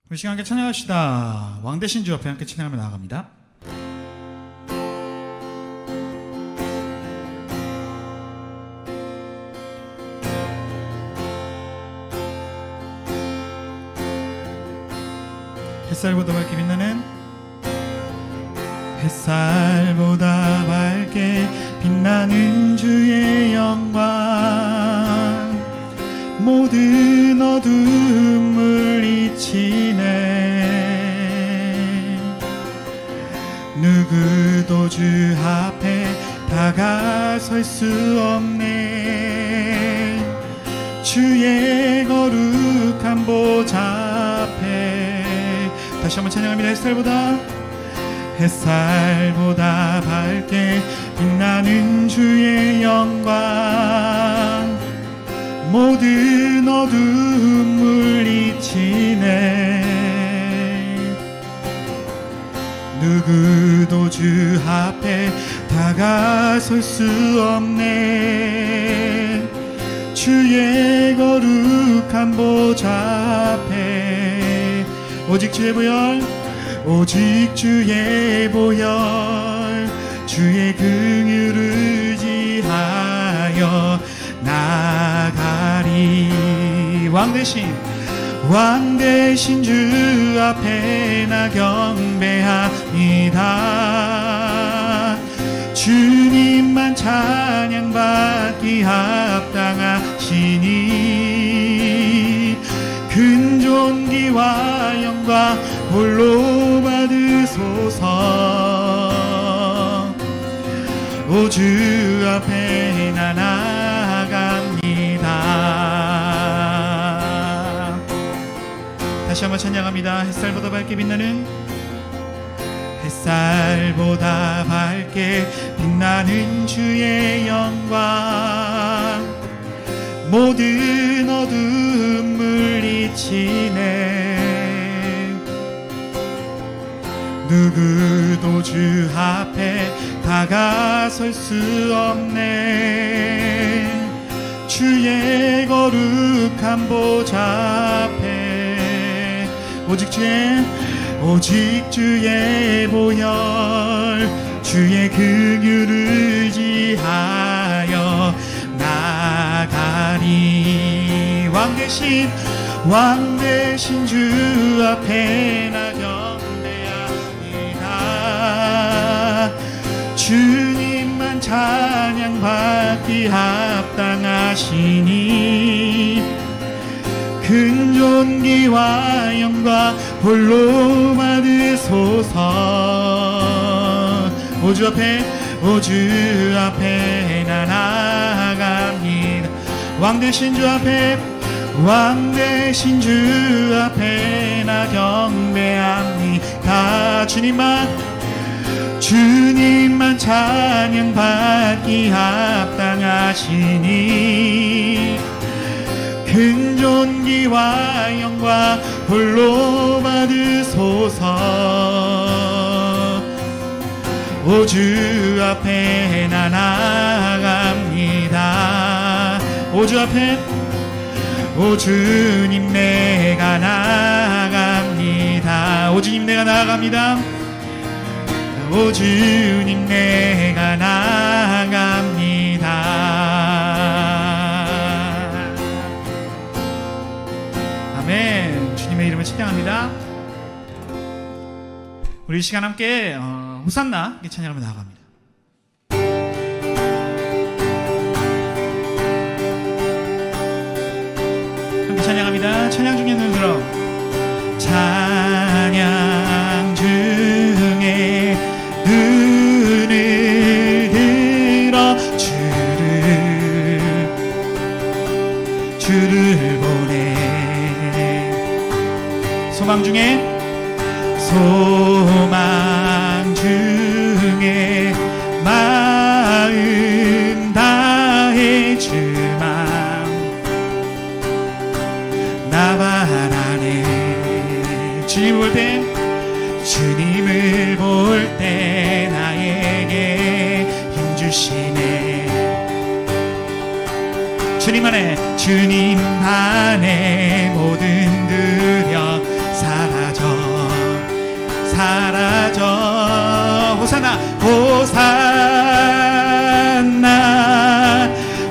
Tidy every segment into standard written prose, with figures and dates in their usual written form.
우리 시간 함께 찬양합시다. 왕대신 주 앞에 함께 찬양하며 나아갑니다. 햇살보다 밝게 빛나는 햇살보다 밝게 빛나는 주의 영광 모든 어둠을 잊히네. 누구도 주 앞에 다가설 수 없네. 주의 거룩한 보좌 앞에 다시 한번 찬양합니다. 햇살보다 밝게 빛나는 주의 영광 모든 어둠을 잊히네. 누구도 주 앞에 다가설 수 없네. 주의 거룩한 보좌 앞에 오직 주의 보혈, 오직 주의 보혈, 주의 긍휼을 의지하여 나가리. 왕대신 주 앞에 나 경배합니다. 주님만 찬양받기 합당하시니 큰 존귀와 영광 홀로 받으소서. 오 주 앞에 나 나아갑니다. 다시 한번 찬양합니다. 햇살보다 밝게 빛나는 햇살보다 밝게 빛나는 주의 영광 모든 어둠을 잊히네. 누구도 주 앞에 다가설 수 없네. 주의 거룩한 보좌 앞에 오직 주의 보혈, 주의 긍휼을 의지하여 나가리. 왕대신 주 앞에 나 경배합니다. 주님만 찬양받기 합당하시니 큰 존귀와 영광 홀로 받으소서. 오 주 앞에 나 나아갑니다. 왕대신 주 앞에 나 경배합니다. 주님만 찬양받기 합당하시니 큰 존귀와 영광 홀로 받으소서. 오 주 앞에 나 나아갑니다. 오 주님 내가 나아갑니다. 오 주님 내가 나아갑니다. 오 주님 내가 나아갑니다. 아멘. 주님의 이름을 찬양합니다. 우리 이 시간 함께 호산나 찬양하며 나아갑니다. 함께 찬양합니다. 찬양 중에 눈을 들어 찬양 중에 눈을 들어 주를 보내. 소망 중에 마음 다해 주만 나 바라네. 주님을 볼 때 나에게 힘 주시네. 주님 안에 모든 드려 살아 호산나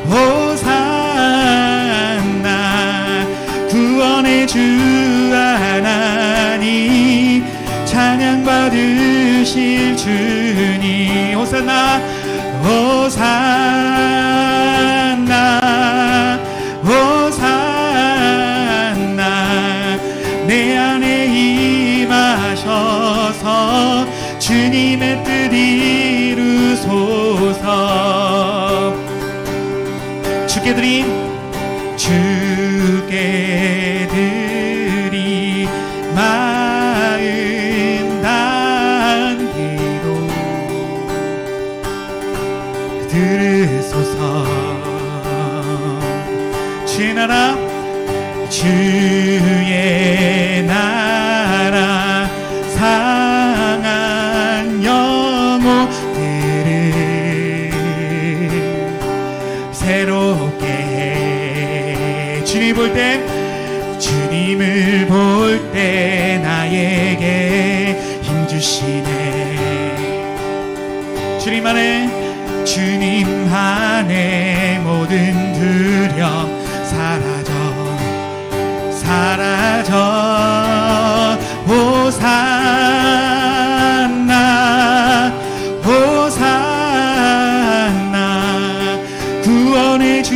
호산나 구원의 주 하나님 찬양 받으실 주님 호산나 호산나 호산나 내 안에 임하셔서 주님의 뜻 이루소서 주께 드린 마음 다한 기도 들으소서 주의 나라 주의 나라 상한 영혼들을 새롭게 해 주님을 볼 때 나에게 힘주시네 주님 안에 모든 두려움 사라져 호산나 호산나 구원의 주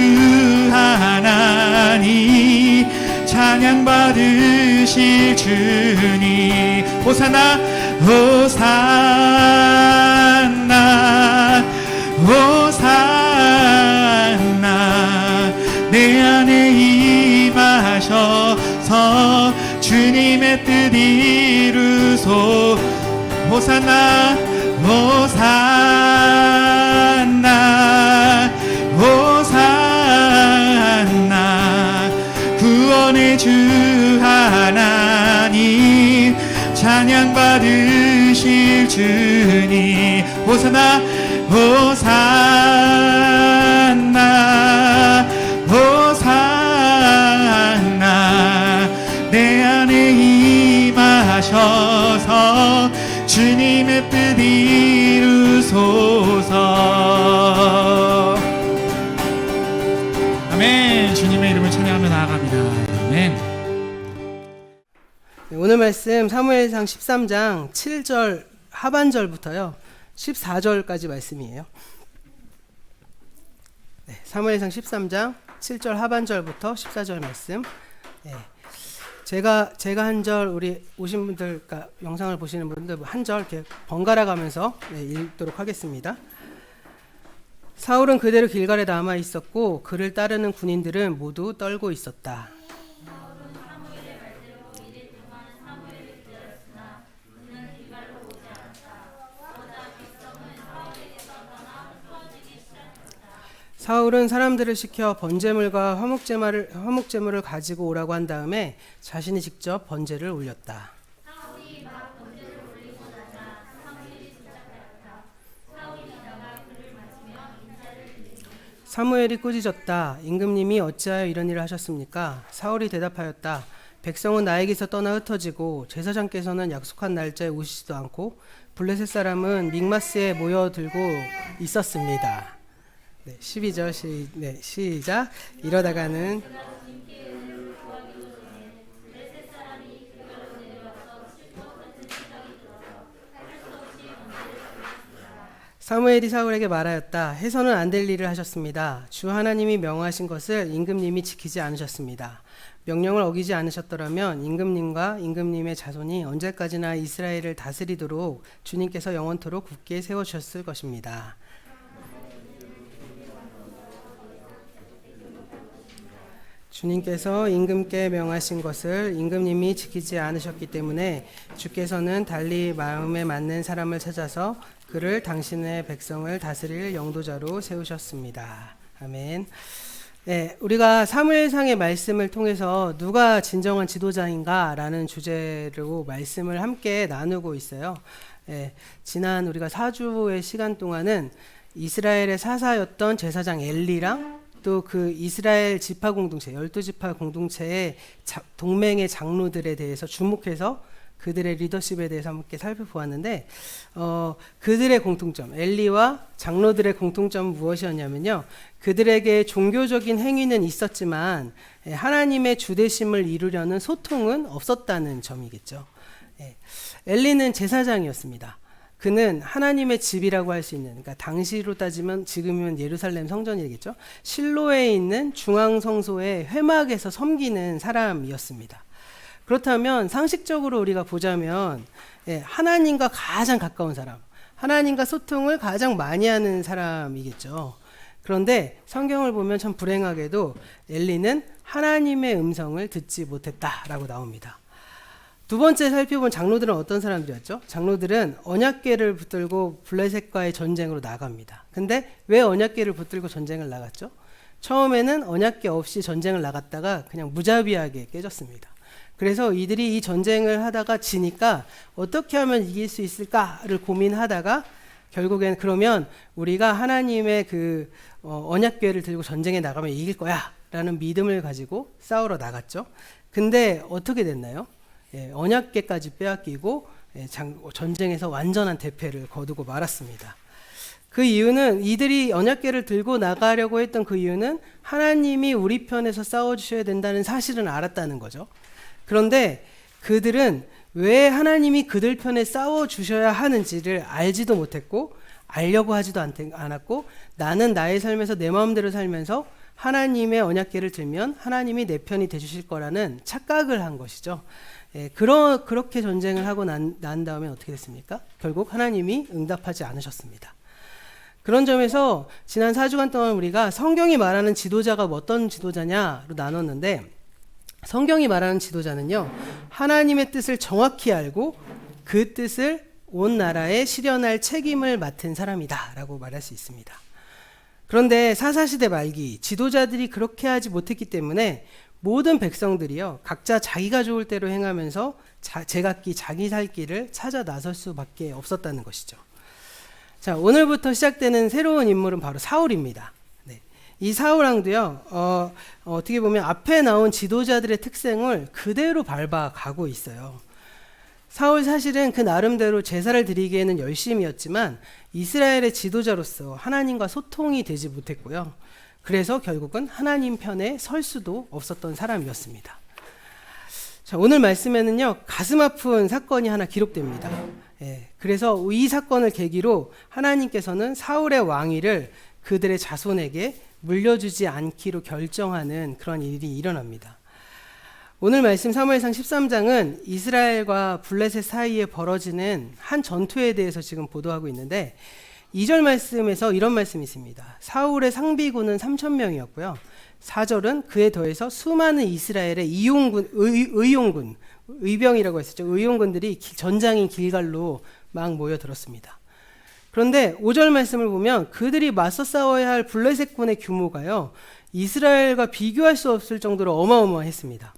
하나님 찬양 받으실 주님 호산나 호산나 호산나 내 안에 임하셔서 주님의 뜻 이루소 호산나 호산나 호산나 구원의 주 하나님 찬양 받으실 주님 호산나 호산나 호산나 내 안에 임하셔서 주님의 뜻 이루소서 아멘 주님의 이름을 찬양하며 나아갑니다 아멘 오늘 말씀 사무엘상 13장 7절 하반절부터요 14절까지 말씀이에요. 네, 사무엘상 13장 7절 하반절부터 14절 말씀. 네, 제가 한 절 우리 오신 분들, 그러니까 영상을 보시는 분들 한 절 이렇게 번갈아 가면서 읽도록 하겠습니다. 사울은 그대로 길갈에 남아 있었고 그를 따르는 군인들은 모두 떨고 있었다. 사울은 사람들을 시켜 번제물과 화목제물을 가지고 오라고 한 다음에 자신이 직접 번제를 올렸다. 사무엘이 꾸짖었다. 임금님이 어찌하여 이런 일을 하셨습니까? 사울이 대답하였다. 백성은 나에게서 떠나 흩어지고 제사장께서는 약속한 날짜에 오시지도 않고 블레셋 사람은 믹마스에 모여들고 있었습니다. 네, 12절 시작. 이러다가는 사무엘이 사울에게 말하였다. 해서는 안 될 일을 하셨습니다. 주 하나님이 명하신 것을 임금님이 지키지 않으셨습니다. 명령을 어기지 않으셨더라면 임금님과 임금님의 자손이 언제까지나 이스라엘을 다스리도록 주님께서 영원토록 굳게 세워주셨을 것입니다. 주님께서 임금께 명하신 것을 임금님이 지키지 않으셨기 때문에 주께서는 달리 마음에 맞는 사람을 찾아서 그를 당신의 백성을 다스릴 영도자로 세우셨습니다. 아멘. 네, 우리가 사무엘상의 말씀을 통해서 누가 진정한 지도자인가라는 주제로 말씀을 함께 나누고 있어요. 네, 지난 우리가 4주의 시간 동안은 이스라엘의 사사였던 제사장 엘리랑 또 그 이스라엘 지파 공동체, 12지파 공동체의 동맹의 장로들에 대해서 주목해서 그들의 리더십에 대해서 함께 살펴보았는데 그들의 공통점, 엘리와 장로들의 공통점은 무엇이었냐면요. 그들에게 종교적인 행위는 있었지만 하나님의 주대심을 이루려는 소통은 없었다는 점이겠죠. 엘리는 제사장이었습니다. 그는 하나님의 집이라고 할 수 있는, 그러니까 당시로 따지면 지금이면 예루살렘 성전이겠죠. 실로에 있는 중앙성소의 회막에서 섬기는 사람이었습니다. 그렇다면 상식적으로 우리가 보자면 하나님과 가장 가까운 사람, 하나님과 소통을 가장 많이 하는 사람이겠죠. 그런데 성경을 보면 참 불행하게도 엘리는 하나님의 음성을 듣지 못했다라고 나옵니다. 두 번째 살펴본 장로들은 어떤 사람들이었죠? 장로들은 언약궤를 붙들고 블레셋과의 전쟁으로 나갑니다. 근데 왜 언약궤를 붙들고 전쟁을 나갔죠? 처음에는 언약궤 없이 전쟁을 나갔다가 그냥 무자비하게 깨졌습니다. 그래서 이들이 이 전쟁을 하다가 지니까 어떻게 하면 이길 수 있을까를 고민하다가 결국엔 그러면 우리가 하나님의 그 언약궤를 들고 전쟁에 나가면 이길 거야 라는 믿음을 가지고 싸우러 나갔죠. 근데 어떻게 됐나요? 언약궤까지 빼앗기고 전쟁에서 완전한 대패를 거두고 말았습니다. 그 이유는 이들이 언약궤를 들고 나가려고 했던 그 이유는 하나님이 우리 편에서 싸워주셔야 된다는 사실은 알았다는 거죠. 그런데 그들은 왜 하나님이 그들 편에 싸워주셔야 하는지를 알지도 못했고 알려고 하지도 않았고 나는 나의 삶에서 내 마음대로 살면서 하나님의 언약궤를 들면 하나님이 내 편이 되주실 거라는 착각을 한 것이죠. 그렇게 전쟁을 하고 난 다음에 어떻게 됐습니까? 결국 하나님이 응답하지 않으셨습니다. 그런 점에서 지난 4주간 동안 우리가 성경이 말하는 지도자가 어떤 지도자냐로 나눴는데 성경이 말하는 지도자는요, 하나님의 뜻을 정확히 알고 그 뜻을 온 나라에 실현할 책임을 맡은 사람이다 라고 말할 수 있습니다. 그런데 사사시대 말기 지도자들이 그렇게 하지 못했기 때문에 모든 백성들이요 각자 자기가 좋을 대로 행하면서 제각기 자기 살 길을 찾아 나설 수밖에 없었다는 것이죠. 자, 오늘부터 시작되는 새로운 인물은 바로 사울입니다. 이 사울왕도요 어떻게 보면 앞에 나온 지도자들의 특성을 그대로 밟아가고 있어요. 사울 사실은 그 나름대로 제사를 드리기에는 열심이었지만 이스라엘의 지도자로서 하나님과 소통이 되지 못했고요. 그래서 결국은 하나님 편에 설 수도 없었던 사람이었습니다. 자, 오늘 말씀에는요 가슴 아픈 사건이 하나 기록됩니다. 그래서 이 사건을 계기로 하나님께서는 사울의 왕위를 그들의 자손에게 물려주지 않기로 결정하는 그런 일이 일어납니다. 오늘 말씀 사무엘상 13장은 이스라엘과 블레셋 사이에 벌어지는 한 전투에 대해서 지금 보도하고 있는데 2절 말씀에서 이런 말씀이 있습니다. 사울의 상비군은 3,000명이었고요. 4절은 그에 더해서 수많은 이스라엘의 의용군, 의병이라고 했었죠. 의용군들이 전장인 길갈로 막 모여들었습니다. 그런데 5절 말씀을 보면 그들이 맞서 싸워야 할 블레셋군의 규모가요, 이스라엘과 비교할 수 없을 정도로 어마어마했습니다.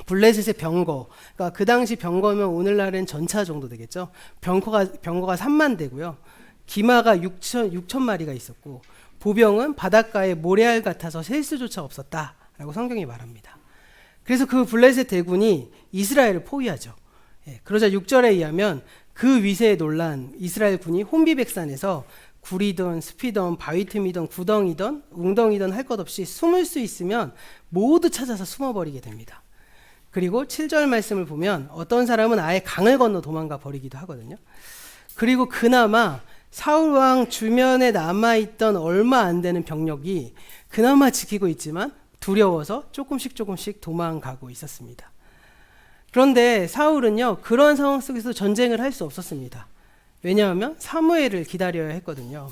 블레셋의 병거, 그러니까 그 당시 병거면 오늘날엔 전차 정도 되겠죠. 병거가 3만 대고요. 기마가 6천 마리가 있었고 보병은 바닷가에 모래알 같아서 셀 수조차 없었다라고 성경이 말합니다. 그래서 그 블레셋 대군이 이스라엘을 포위하죠. 그러자 6절에 의하면 그 위세에 놀란 이스라엘 군이 혼비백산에서 굴이든 숲이든 바위 틈이든 구덩이든 웅덩이든 할 것 없이 숨을 수 있으면 모두 찾아서 숨어버리게 됩니다. 그리고 7절 말씀을 보면 어떤 사람은 아예 강을 건너 도망가 버리기도 하거든요. 그리고 그나마 사울왕 주변에 남아있던 얼마 안 되는 병력이 그나마 지키고 있지만 두려워서 조금씩 도망가고 있었습니다. 그런데 사울은요 그런 상황 속에서 전쟁을 할 수 없었습니다. 왜냐하면 사무엘을 기다려야 했거든요.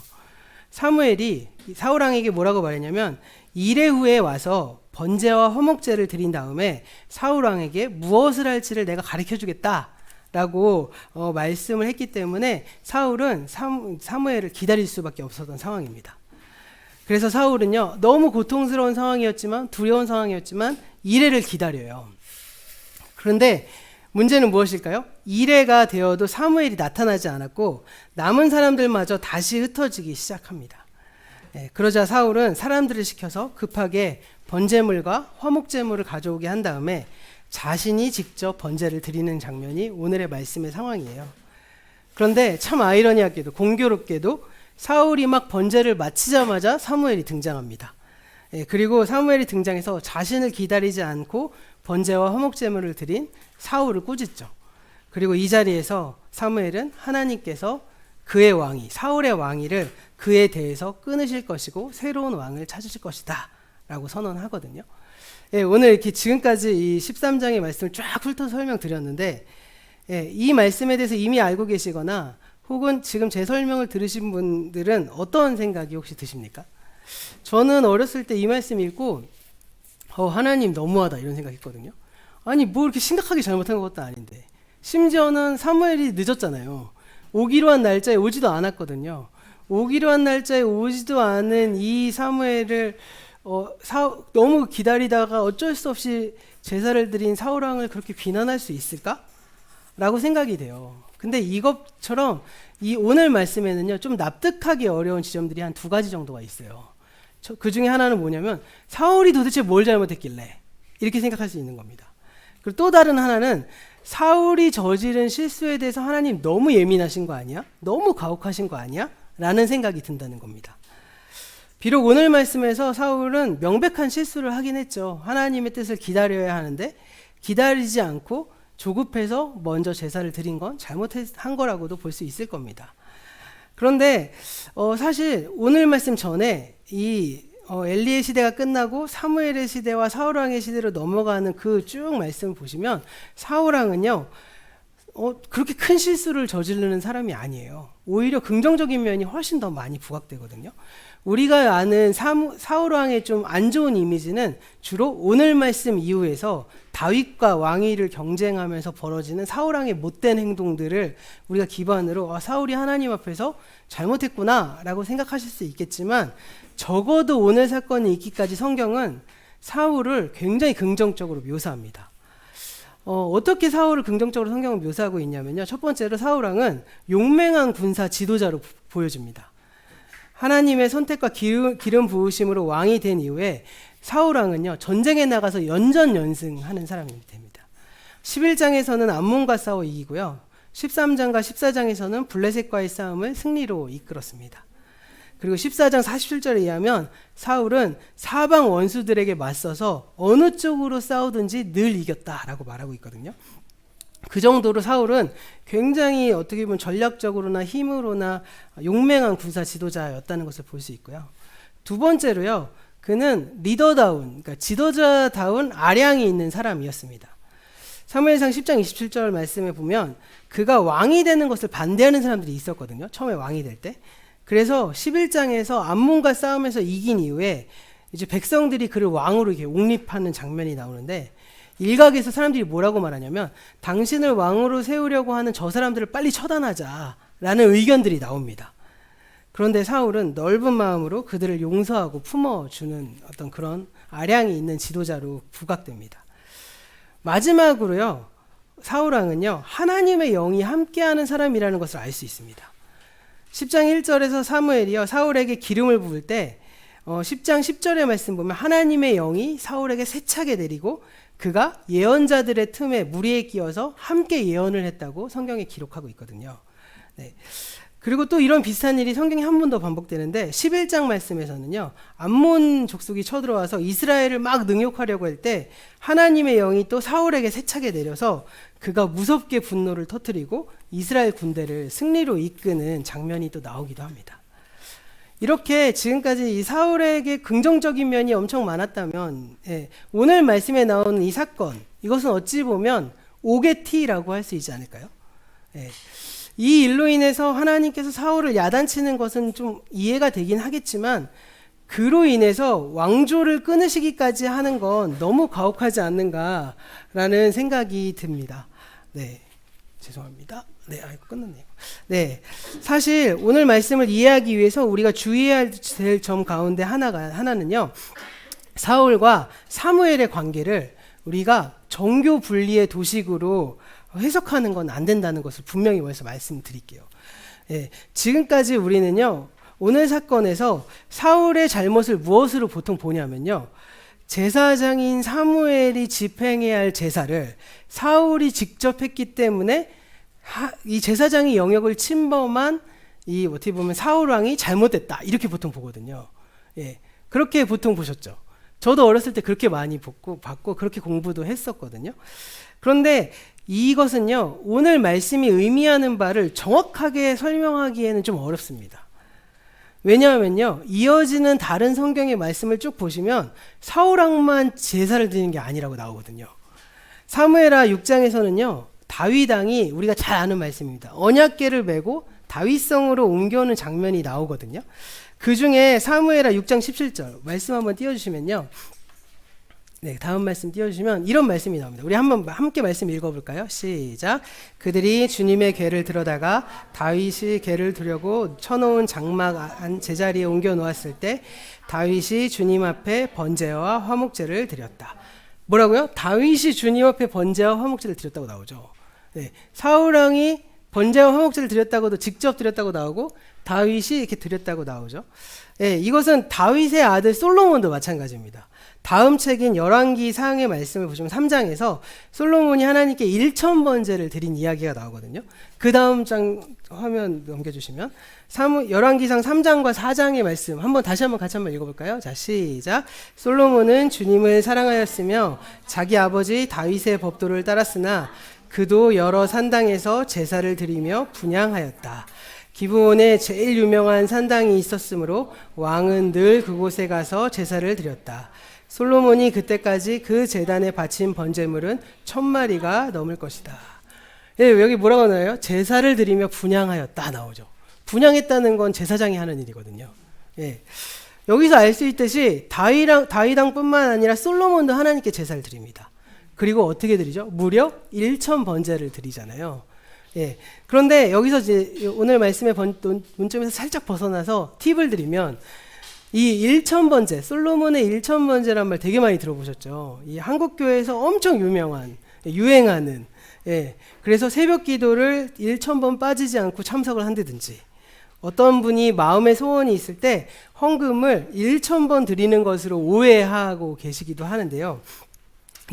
사무엘이 사울왕에게 뭐라고 말했냐면 2례 후에 와서 번제와 화목제를 드린 다음에 사울왕에게 무엇을 할지를 내가 가르쳐주겠다 라고 말씀을 했기 때문에 사울은 사무엘을 기다릴 수밖에 없었던 상황입니다. 그래서 사울은요 너무 고통스러운 상황이었지만 두려운 상황이었지만 2례를 기다려요. 그런데 문제는 무엇일까요? 2례가 되어도 사무엘이 나타나지 않았고 남은 사람들마저 다시 흩어지기 시작합니다. 그러자 사울은 사람들을 시켜서 급하게 번제물과 화목제물을 가져오게 한 다음에 자신이 직접 번제를 드리는 장면이 오늘의 말씀의 상황이에요. 그런데 참 아이러니하게도 공교롭게도 사울이 막 번제를 마치자마자 사무엘이 등장합니다. 그리고 사무엘이 등장해서 자신을 기다리지 않고 번제와 화목제물을 드린 사울을 꾸짖죠. 그리고 이 자리에서 사무엘은 하나님께서 그의 왕위, 사울의 왕위를 그에 대해서 끊으실 것이고 새로운 왕을 찾으실 것이다 라고 선언하거든요. 오늘 이렇게 지금까지 이 13장의 말씀을 쫙 훑어 설명드렸는데, 이 말씀에 대해서 이미 알고 계시거나 혹은 지금 제 설명을 들으신 분들은 어떤 생각이 혹시 드십니까? 저는 어렸을 때 이 말씀 읽고 하나님 너무하다 이런 생각했거든요. 아니 뭐 이렇게 심각하게 잘못한 것도 아닌데, 심지어는 사무엘이 늦었잖아요. 오기로 한 날짜에 오지도 않았거든요. 오기로 한 날짜에 오지도 않은 이 사무엘을 너무 기다리다가 어쩔 수 없이 제사를 드린 사울왕을 그렇게 비난할 수 있을까? 라고 생각이 돼요. 근데 이것처럼 이 오늘 말씀에는요, 좀 납득하기 어려운 지점들이 한 2가지 정도가 있어요. 그 중에 하나는 뭐냐면, 사울이 도대체 뭘 잘못했길래 이렇게 생각할 수 있는 겁니다. 그리고 또 다른 하나는, 사울이 저지른 실수에 대해서 하나님 너무 예민하신 거 아니야? 너무 가혹하신 거 아니야? 라는 생각이 든다는 겁니다. 비록 오늘 말씀에서 사울은 명백한 실수를 하긴 했죠. 하나님의 뜻을 기다려야 하는데 기다리지 않고 조급해서 먼저 제사를 드린 건 잘못한 거라고도 볼 수 있을 겁니다. 그런데 사실 오늘 말씀 전에 이 엘리의 시대가 끝나고 사무엘의 시대와 사울왕의 시대로 넘어가는 그 쭉 말씀을 보시면, 사울왕은요 그렇게 큰 실수를 저지르는 사람이 아니에요. 오히려 긍정적인 면이 훨씬 더 많이 부각되거든요. 우리가 아는 사울왕의 좀 안 좋은 이미지는 주로 오늘 말씀 이후에서 다윗과 왕위를 경쟁하면서 벌어지는 사울왕의 못된 행동들을 우리가 기반으로 사울이 하나님 앞에서 잘못했구나 라고 생각하실 수 있겠지만, 적어도 오늘 사건이 있기까지 성경은 사울을 굉장히 긍정적으로 묘사합니다. 어떻게 사울을 긍정적으로 성경은 묘사하고 있냐면요, 첫 번째로 사울왕은 용맹한 군사 지도자로 보여집니다. 하나님의 선택과 기름 부으심으로 왕이 된 이후에 사울왕은요, 전쟁에 나가서 연전연승하는 사람이 됩니다. 11장에서는 암몬과 싸워 이기고요, 13장과 14장에서는 블레셋과의 싸움을 승리로 이끌었습니다. 그리고 14장 47절에 의하면 사울은 사방 원수들에게 맞서서 어느 쪽으로 싸우든지 늘 이겼다라고 말하고 있거든요. 그 정도로 사울은 굉장히 어떻게 보면 전략적으로나 힘으로나 용맹한 군사 지도자였다는 것을 볼 수 있고요. 두 번째로요, 그는 리더다운, 그러니까 지도자다운 아량이 있는 사람이었습니다. 사무엘상 10장 27절 말씀에 보면 그가 왕이 되는 것을 반대하는 사람들이 있었거든요. 처음에 왕이 될 때. 그래서 11장에서 암몬과 싸움에서 이긴 이후에 이제 백성들이 그를 왕으로 이렇게 옹립하는 장면이 나오는데, 일각에서 사람들이 뭐라고 말하냐면, 당신을 왕으로 세우려고 하는 저 사람들을 빨리 처단하자라는 의견들이 나옵니다. 그런데 사울은 넓은 마음으로 그들을 용서하고 품어주는 어떤 그런 아량이 있는 지도자로 부각됩니다. 마지막으로요, 사울왕은요, 하나님의 영이 함께하는 사람이라는 것을 알 수 있습니다. 10장 1절에서 사무엘이요, 사울에게 기름을 부을 때 10장 10절의 말씀 보면 하나님의 영이 사울에게 세차게 내리고 그가 예언자들의 틈에 무리에 끼어서 함께 예언을 했다고 성경에 기록하고 있거든요. 네. 그리고 또 이런 비슷한 일이 성경에 한 번 더 반복되는데, 11장 말씀에서는요, 암몬 족속이 쳐들어와서 이스라엘을 막 능욕하려고 할 때 하나님의 영이 또 사울에게 세차게 내려서 그가 무섭게 분노를 터뜨리고 이스라엘 군대를 승리로 이끄는 장면이 또 나오기도 합니다. 이렇게 지금까지 이 사울에게 긍정적인 면이 엄청 많았다면, 오늘 말씀에 나오는 이 사건, 이것은 어찌 보면 오게티라고 할 수 있지 않을까요? 이 일로 인해서 하나님께서 사울을 야단치는 것은 좀 이해가 되긴 하겠지만, 그로 인해서 왕조를 끊으시기까지 하는 건 너무 가혹하지 않는가라는 생각이 듭니다. 네, 죄송합니다. 네, 아이고 끝났네요. 네, 사실 오늘 말씀을 이해하기 위해서 우리가 주의해야 될 점 가운데 하나는요, 사울과 사무엘의 관계를 우리가 정교 분리의 도식으로 해석하는 건 안 된다는 것을 분명히 먼저 말씀드릴게요. 지금까지 우리는요, 오늘 사건에서 사울의 잘못을 무엇으로 보통 보냐면요, 제사장인 사무엘이 집행해야 할 제사를 사울이 직접 했기 때문에 이 제사장의 영역을 침범한 이 어떻게 보면 사울 왕이 잘못됐다 이렇게 보통 보거든요. 예, 그렇게 보통 보셨죠. 저도 어렸을 때 그렇게 많이 받고 그렇게 공부도 했었거든요. 그런데 이것은요, 오늘 말씀이 의미하는 바를 정확하게 설명하기에는 좀 어렵습니다. 왜냐하면요, 이어지는 다른 성경의 말씀을 쭉 보시면 사울 왕만 제사를 드리는 게 아니라고 나오거든요. 사무엘하 6장에서는요, 다윗 왕이 우리가 잘 아는 말씀입니다. 언약궤를 메고 다윗성으로 옮겨오는 장면이 나오거든요. 그 중에 사무엘하 6장 17절 말씀 한번 띄워주시면요. 네, 다음 말씀 띄워주시면 이런 말씀이 나옵니다. 우리 한번 함께 말씀 읽어볼까요? 시작. 그들이 주님의 궤를 들어다가 다윗이 궤를 두려고 쳐놓은 장막 안 제자리에 옮겨 놓았을 때 다윗이 주님 앞에 번제와 화목제를 드렸다. 뭐라고요? 다윗이 주님 앞에 번제와 화목제를 드렸다고 나오죠. 네, 사울 왕이 번제와 화목제를 드렸다고도 직접 드렸다고 나오고 다윗이 이렇게 드렸다고 나오죠. 네, 이것은 다윗의 아들 솔로몬도 마찬가지입니다. 다음 책인 열왕기상의 말씀을 보시면 3장에서 솔로몬이 하나님께 1000번제를 드린 이야기가 나오거든요. 그 다음 장 화면 넘겨주시면 열왕기상 3장과 4장의 말씀 다시 한번 같이 한번 읽어볼까요? 자, 시작. 솔로몬은 주님을 사랑하였으며 자기 아버지 다윗의 법도를 따랐으나 그도 여러 산당에서 제사를 드리며 분향하였다. 기브온에 제일 유명한 산당이 있었으므로 왕은 늘 그곳에 가서 제사를 드렸다. 솔로몬이 그때까지 그 제단에 바친 번제물은 1000마리가 넘을 것이다. 예, 여기 뭐라고 나와요? 제사를 드리며 분향하였다 나오죠. 분향했다는 건 제사장이 하는 일이거든요. 예, 여기서 알 수 있듯이 다윗왕뿐만 아니라 솔로몬도 하나님께 제사를 드립니다. 그리고 어떻게 드리죠? 무려 1000번제를 드리잖아요. 예, 그런데 여기서 이제 오늘 말씀의 문점에서 살짝 벗어나서 팁을 드리면 이 1000번제, 솔로몬의 1000번제란 말 되게 많이 들어보셨죠. 이 한국교회에서 엄청 유행하는, 예, 그래서 새벽 기도를 1000번 빠지지 않고 참석을 한다든지, 어떤 분이 마음의 소원이 있을 때 헌금을 1000번 드리는 것으로 오해하고 계시기도 하는데요.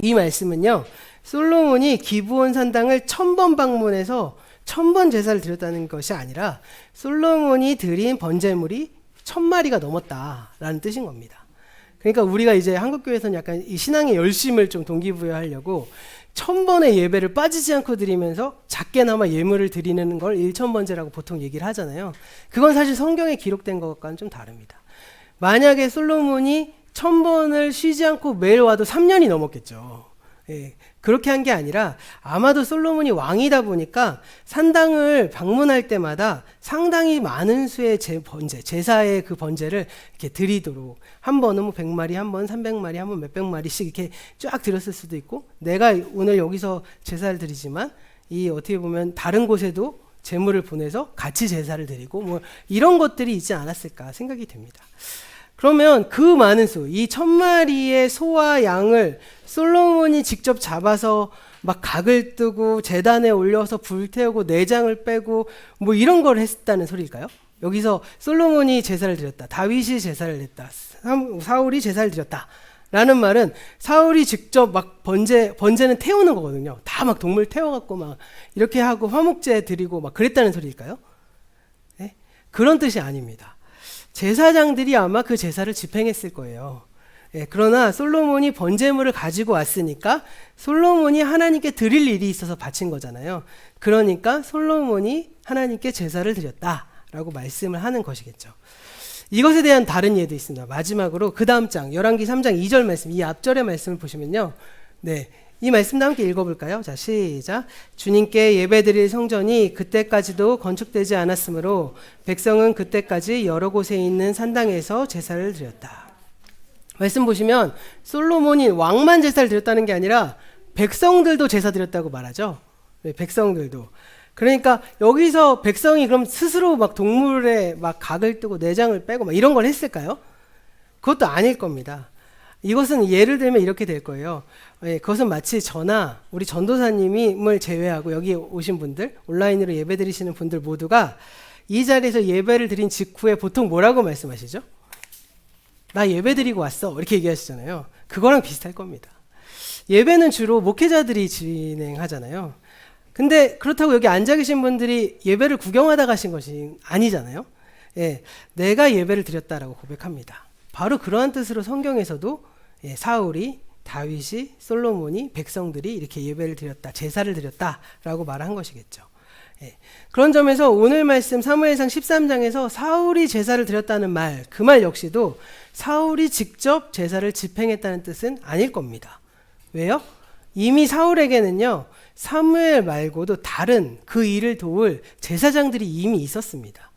이 말씀은요, 솔로몬이 기브온 산당을 1000번 방문해서 1000번 제사를 드렸다는 것이 아니라 솔로몬이 드린 번제물이 1000마리가 넘었다라는 뜻인 겁니다. 그러니까 우리가 이제 한국교회에서는 약간 이 신앙의 열심을 좀 동기부여하려고 1000번의 예배를 빠지지 않고 드리면서 작게나마 예물을 드리는 걸 1000번제라고 보통 얘기를 하잖아요. 그건 사실 성경에 기록된 것과는 좀 다릅니다. 만약에 솔로몬이 1000번을 쉬지 않고 매일 와도 3년이 넘었겠죠. 예, 그렇게 한 게 아니라 아마도 솔로몬이 왕이다 보니까 산당을 방문할 때마다 상당히 많은 수의 제사의 그 번제를 이렇게 드리도록, 한 번은 뭐 100마리, 한 번 300마리, 한 번 몇백 마리씩 이렇게 쫙 드렸을 수도 있고, 내가 오늘 여기서 제사를 드리지만 이 어떻게 보면 다른 곳에도 제물을 보내서 같이 제사를 드리고 뭐 이런 것들이 있지 않았을까 생각이 됩니다. 그러면 그 많은 수, 이 1000마리의 소와 양을 솔로몬이 직접 잡아서 막 각을 뜨고 재단에 올려서 불태우고 내장을 빼고 뭐 이런 걸 했다는 소리일까요? 여기서 솔로몬이 제사를 드렸다, 다윗이 제사를 했다, 사울이 제사를 드렸다 라는 말은 사울이 직접 막 번제는 태우는 거거든요. 다 막 동물 태워갖고 막 이렇게 하고 화목제 드리고 막 그랬다는 소리일까요? 네? 그런 뜻이 아닙니다. 제사장들이 아마 그 제사를 집행했을 거예요. 예, 그러나 솔로몬이 번제물을 가지고 왔으니까 솔로몬이 하나님께 드릴 일이 있어서 바친 거잖아요. 그러니까 솔로몬이 하나님께 제사를 드렸다라고 말씀을 하는 것이겠죠. 이것에 대한 다른 예도 있습니다. 마지막으로 그 다음 장 열왕기 3장 2절 말씀, 이 앞절의 말씀을 보시면요, 네, 이 말씀도 함께 읽어볼까요? 자, 시작. 주님께 예배드릴 성전이 그때까지도 건축되지 않았으므로 백성은 그때까지 여러 곳에 있는 산당에서 제사를 드렸다. 말씀 보시면 솔로몬이 왕만 제사를 드렸다는 게 아니라 백성들도 제사 드렸다고 말하죠. 네, 백성들도. 그러니까 여기서 백성이 그럼 스스로 막 동물에 막 각을 뜨고 내장을 빼고 막 이런 걸 했을까요? 그것도 아닐 겁니다. 이것은 예를 들면 이렇게 될 거예요. 예, 그것은 마치 저나 우리 전도사님을 제외하고 여기 오신 분들, 온라인으로 예배 드리시는 분들 모두가 이 자리에서 예배를 드린 직후에 보통 뭐라고 말씀하시죠? 나 예배 드리고 왔어. 이렇게 얘기하시잖아요. 그거랑 비슷할 겁니다. 예배는 주로 목회자들이 진행하잖아요. 근데 그렇다고 여기 앉아 계신 분들이 예배를 구경하다 가신 것이 아니잖아요. 예, 내가 예배를 드렸다라고 고백합니다. 바로 그러한 뜻으로 성경에서도 사울이, 다윗이, 솔로몬이, 백성들이 이렇게 예배를 드렸다, 제사를 드렸다라고 말한 것이겠죠. 그런 점에서 오늘 말씀 사무엘상 13장에서 사울이 제사를 드렸다는 말, 그 말 역시도 사울이 직접 제사를 집행했다는 뜻은 아닐 겁니다. 왜요? 이미 사울에게는요, 사무엘 말고도 다른 그 일을 도울 제사장들이 이미 있었습니다.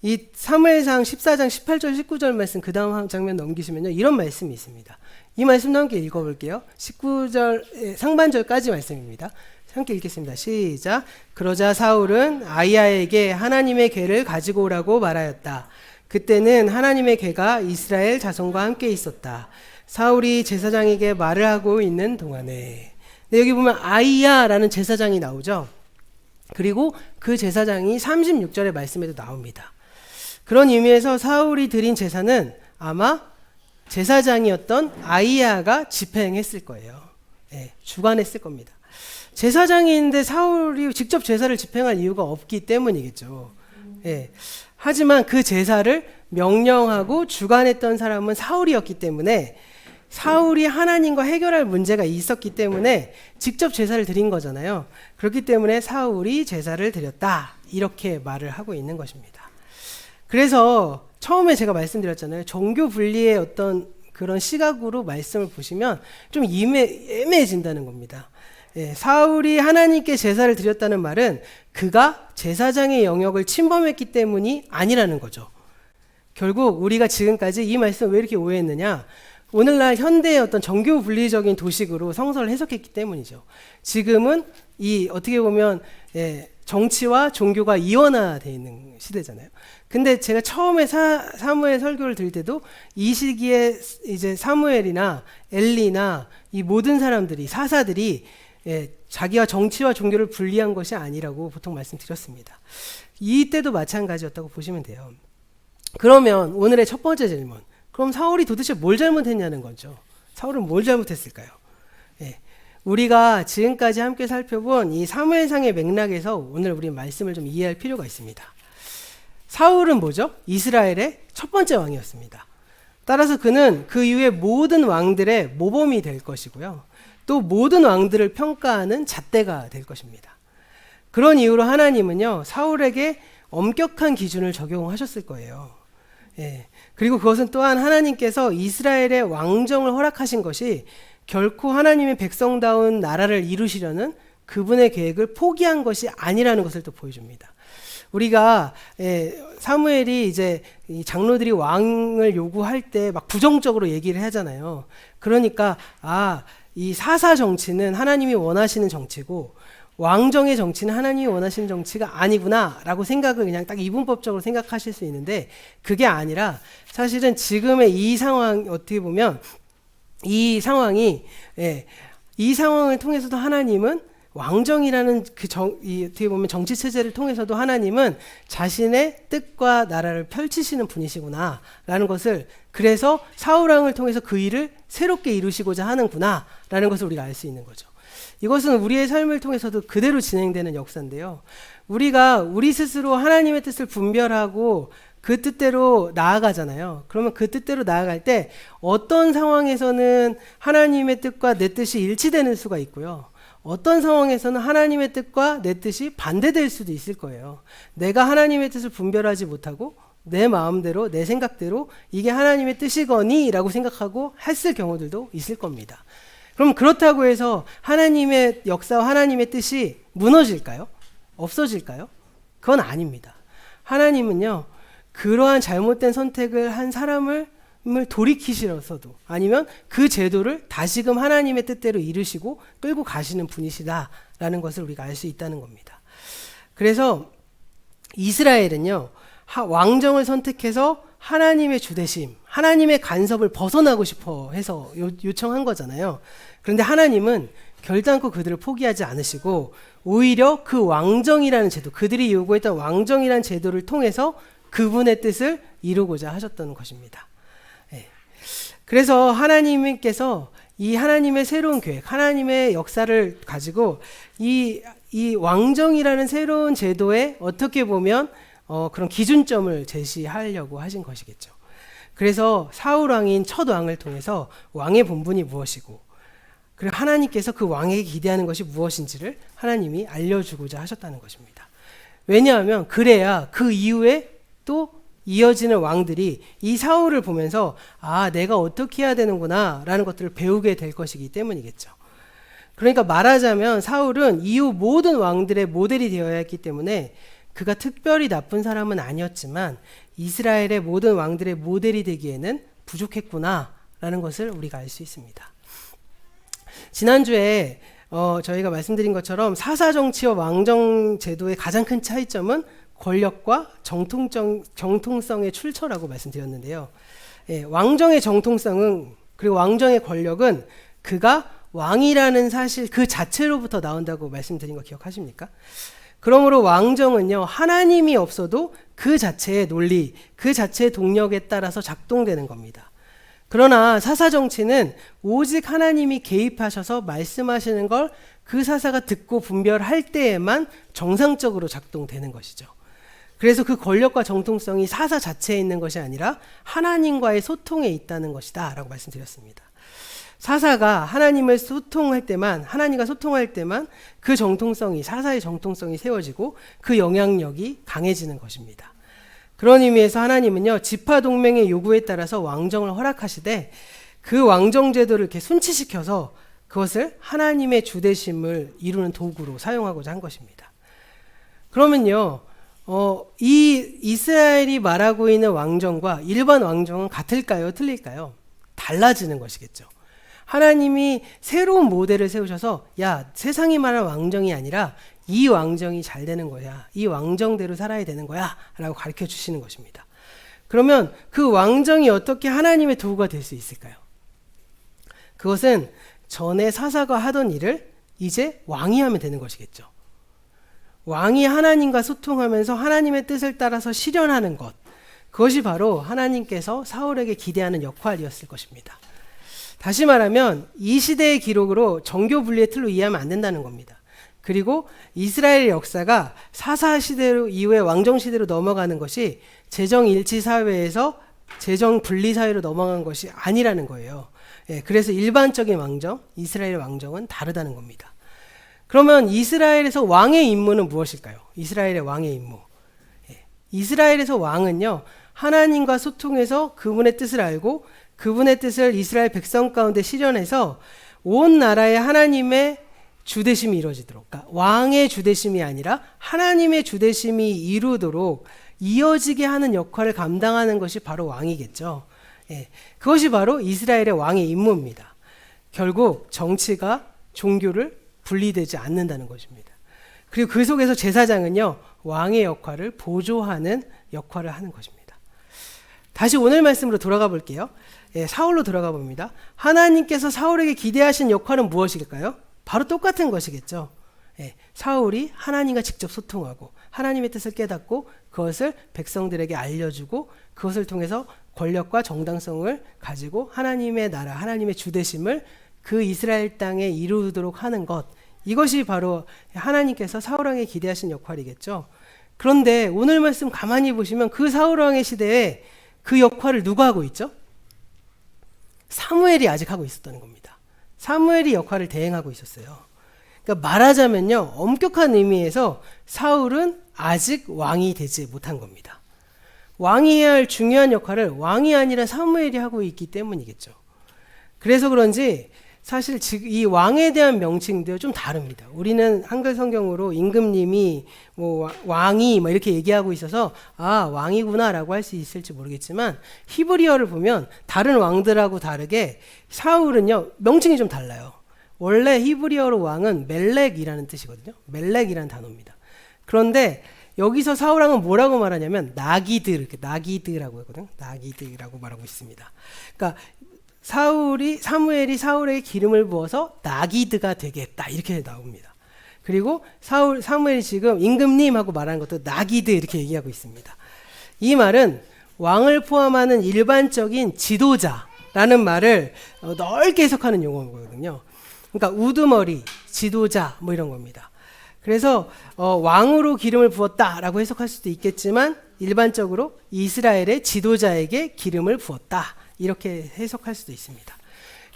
이 사무엘상 14장 18절 19절 말씀 그 다음 장면 넘기시면요, 이런 말씀이 있습니다. 이 말씀도 함께 읽어볼게요. 19절 상반절까지 말씀입니다. 함께 읽겠습니다. 시작. 그러자 사울은 아히야에게 하나님의 궤를 가지고 오라고 말하였다. 그때는 하나님의 궤가 이스라엘 자손과 함께 있었다. 사울이 제사장에게 말을 하고 있는 동안에, 네, 여기 보면 아히야라는 제사장이 나오죠. 그리고 그 제사장이 36절의 말씀에도 나옵니다. 그런 의미에서 사울이 드린 제사는 아마 제사장이었던 아히야가 집행했을 거예요. 주관했을 겁니다. 제사장이 있는데 사울이 직접 제사를 집행할 이유가 없기 때문이겠죠. 하지만 그 제사를 명령하고 주관했던 사람은 사울이었기 때문에, 사울이 하나님과 해결할 문제가 있었기 때문에 직접 제사를 드린 거잖아요. 그렇기 때문에 사울이 제사를 드렸다, 이렇게 말을 하고 있는 것입니다. 그래서 처음에 제가 말씀드렸잖아요. 종교 분리의 어떤 그런 시각으로 말씀을 보시면 좀 애매해진다는 겁니다. 사울이 하나님께 제사를 드렸다는 말은 그가 제사장의 영역을 침범했기 때문이 아니라는 거죠. 결국 우리가 지금까지 이 말씀 왜 이렇게 오해했느냐? 오늘날 현대의 어떤 정교 분리적인 도식으로 성서를 해석했기 때문이죠. 지금은 이 어떻게 보면 정치와 종교가 이원화되어 있는 시대잖아요. 근데 제가 처음에 사무엘 설교를 드릴 때도 이 시기에 이제 사무엘이나 엘리나 이 모든 사람들이, 사사들이 자기와 정치와 종교를 분리한 것이 아니라고 보통 말씀드렸습니다. 이때도 마찬가지였다고 보시면 돼요. 그러면 오늘의 첫 번째 질문, 그럼 사울이 도대체 뭘 잘못했냐는 거죠. 사울은 뭘 잘못했을까요? 우리가 지금까지 함께 살펴본 이 사무엘상의 맥락에서 오늘 우리 말씀을 좀 이해할 필요가 있습니다. 사울은 뭐죠? 이스라엘의 첫 번째 왕이었습니다. 따라서 그는 그 이후의 모든 왕들의 모범이 될 것이고요. 또 모든 왕들을 평가하는 잣대가 될 것입니다. 그런 이유로 하나님은요, 사울에게 엄격한 기준을 적용하셨을 거예요. 그리고 그것은 또한 하나님께서 이스라엘의 왕정을 허락하신 것이 결코 하나님의 백성다운 나라를 이루시려는 그분의 계획을 포기한 것이 아니라는 것을 또 보여줍니다. 우리가 사무엘이 이제 이 장로들이 왕을 요구할 때 막 부정적으로 얘기를 하잖아요. 그러니까 이 사사 정치는 하나님이 원하시는 정치고 왕정의 정치는 하나님이 원하시는 정치가 아니구나 라고 생각을 그냥 딱 이분법적으로 생각하실 수 있는데, 그게 아니라 사실은 지금의 이 상황, 어떻게 보면 이 상황이 이 상황을 통해서도 하나님은 왕정이라는 어떻게 보면 정치 체제를 통해서도 하나님은 자신의 뜻과 나라를 펼치시는 분이시구나 라는 것을, 그래서 사울왕을 통해서 그 일을 새롭게 이루시고자 하는구나 라는 것을 우리가 알 수 있는 거죠. 이것은 우리의 삶을 통해서도 그대로 진행되는 역사인데요. 우리가 우리 스스로 하나님의 뜻을 분별하고 그 뜻대로 나아가잖아요. 그러면 그 뜻대로 나아갈 때 어떤 상황에서는 하나님의 뜻과 내 뜻이 일치되는 수가 있고요. 어떤 상황에서는 하나님의 뜻과 내 뜻이 반대될 수도 있을 거예요. 내가 하나님의 뜻을 분별하지 못하고 내 마음대로, 내 생각대로 이게 하나님의 뜻이거니 라고 생각하고 했을 경우들도 있을 겁니다. 그럼 그렇다고 해서 하나님의 역사와 하나님의 뜻이 무너질까요? 없어질까요? 그건 아닙니다. 하나님은요, 그러한 잘못된 선택을 한 사람을 돌이키시러서도, 아니면 그 제도를 다시금 하나님의 뜻대로 이루시고 끌고 가시는 분이시다라는 것을 우리가 알 수 있다는 겁니다. 그래서 이스라엘은요, 왕정을 선택해서 하나님의 주대심, 하나님의 간섭을 벗어나고 싶어 해서 요청한 거잖아요. 그런데 하나님은 결단코 그들을 포기하지 않으시고 오히려 그 왕정이라는 제도, 그들이 요구했던 왕정이라는 제도를 통해서 그분의 뜻을 이루고자 하셨던 것입니다. 그래서 하나님께서 이 하나님의 새로운 계획, 하나님의 역사를 가지고 이 왕정이라는 새로운 제도에 어떻게 보면 그런 기준점을 제시하려고 하신 것이겠죠. 그래서 사울 왕인 첫 왕을 통해서 왕의 본분이 무엇이고, 그리고 하나님께서 그 왕에게 기대하는 것이 무엇인지를 하나님이 알려주고자 하셨다는 것입니다. 왜냐하면 그래야 그 이후에 또 이어지는 왕들이 이 사울을 보면서 아, 내가 어떻게 해야 되는구나 라는 것들을 배우게 될 것이기 때문이겠죠. 그러니까 말하자면 사울은 이후 모든 왕들의 모델이 되어야 했기 때문에 그가 특별히 나쁜 사람은 아니었지만 이스라엘의 모든 왕들의 모델이 되기에는 부족했구나 라는 것을 우리가 알 수 있습니다. 지난주에 저희가 말씀드린 것처럼 사사정치와 왕정제도의 가장 큰 차이점은 권력과 정통성의 출처라고 말씀드렸는데요. 왕정의 정통성은, 그리고 왕정의 권력은 그가 왕이라는 사실 그 자체로부터 나온다고 말씀드린 거 기억하십니까? 그러므로 왕정은요, 하나님이 없어도 그 자체의 논리, 그 자체의 동력에 따라서 작동되는 겁니다. 그러나 사사정치는 오직 하나님이 개입하셔서 말씀하시는 걸 그 사사가 듣고 분별할 때에만 정상적으로 작동되는 것이죠. 그래서 그 권력과 정통성이 사사 자체에 있는 것이 아니라 하나님과의 소통에 있다는 것이다 라고 말씀드렸습니다. 사사가 하나님을 소통할 때만, 하나님과 소통할 때만 그 정통성이, 사사의 정통성이 세워지고 그 영향력이 강해지는 것입니다. 그런 의미에서 하나님은요, 지파 동맹의 요구에 따라서 왕정을 허락하시되 그 왕정 제도를 이렇게 순치시켜서 그것을 하나님의 주대심을 이루는 도구로 사용하고자 한 것입니다. 그러면요, 이 이스라엘이 말하고 있는 왕정과 일반 왕정은 같을까요? 틀릴까요? 달라지는 것이겠죠. 하나님이 새로운 모델을 세우셔서 야, 세상이 말하는 왕정이 아니라 이 왕정이 잘 되는 거야. 이 왕정대로 살아야 되는 거야. 라고 가르쳐 주시는 것입니다. 그러면 그 왕정이 어떻게 하나님의 도구가 될 수 있을까요? 그것은 전에 사사가 하던 일을 이제 왕이 하면 되는 것이겠죠. 왕이 하나님과 소통하면서 하나님의 뜻을 따라서 실현하는 것, 그것이 바로 하나님께서 사울에게 기대하는 역할이었을 것입니다. 다시 말하면 이 시대의 기록으로 정교 분리의 틀로 이해하면 안 된다는 겁니다. 그리고 이스라엘의 역사가 사사 시대로 이후에 왕정 시대로 넘어가는 것이 재정 일치 사회에서 재정 분리 사회로 넘어간 것이 아니라는 거예요. 그래서 일반적인 왕정, 이스라엘 왕정은 다르다는 겁니다. 그러면 이스라엘에서 왕의 임무는 무엇일까요? 이스라엘의 왕의 임무. 이스라엘에서 왕은요, 하나님과 소통해서 그분의 뜻을 알고 그분의 뜻을 이스라엘 백성 가운데 실현해서 온 나라에 하나님의 주대심이 이루어지도록, 그러니까 왕의 주대심이 아니라 하나님의 주대심이 이루도록 이어지게 하는 역할을 감당하는 것이 바로 왕이겠죠. 그것이 바로 이스라엘의 왕의 임무입니다. 결국 정치가 종교를 분리되지 않는다는 것입니다. 그리고 그 속에서 제사장은요, 왕의 역할을 보조하는 역할을 하는 것입니다. 다시 오늘 말씀으로 돌아가 볼게요. 사울로 돌아가 봅니다. 하나님께서 사울에게 기대하신 역할은 무엇일까요? 바로 똑같은 것이겠죠. 사울이 하나님과 직접 소통하고 하나님의 뜻을 깨닫고 그것을 백성들에게 알려주고 그것을 통해서 권력과 정당성을 가지고 하나님의 나라, 하나님의 주대심을 그 이스라엘 땅에 이루도록 하는 것, 이것이 바로 하나님께서 사울왕에 기대하신 역할이겠죠. 그런데 오늘 말씀 가만히 보시면 그 사울왕의 시대에 그 역할을 누가 하고 있죠? 사무엘이 아직 하고 있었다는 겁니다. 사무엘이 역할을 대행하고 있었어요. 그러니까 말하자면요, 엄격한 의미에서 사울은 아직 왕이 되지 못한 겁니다. 왕이 해야 할 중요한 역할을 왕이 아니라 사무엘이 하고 있기 때문이겠죠. 그래서 그런지 사실 지금 이 왕에 대한 명칭도 좀 다릅니다. 우리는 한글 성경으로 임금님이 뭐 왕이 뭐 이렇게 얘기하고 있어서 아, 왕이구나라고 할 수 있을지 모르겠지만 히브리어를 보면 다른 왕들하고 다르게 사울은요, 명칭이 좀 달라요. 원래 히브리어로 왕은 멜렉이라는 뜻이거든요. 멜렉이라는 단어입니다. 그런데 여기서 사울왕은 뭐라고 말하냐면 나기드, 이렇게 나기드라고 하거든요. 나기드라고 말하고 있습니다. 그러니까 사무엘이 사울에게 기름을 부어서 나기드가 되겠다, 이렇게 나옵니다. 그리고 사무엘이 지금 임금님 하고 말하는 것도 나기드 이렇게 얘기하고 있습니다. 이 말은 왕을 포함하는 일반적인 지도자, 라는 말을 넓게 해석하는 용어거든요. 그러니까 우두머리, 지도자 뭐 이런 겁니다. 그래서 왕으로 기름을 부었다라고 해석할 수도 있겠지만 일반적으로 이스라엘의 지도자에게 기름을 부었다 이렇게 해석할 수도 있습니다.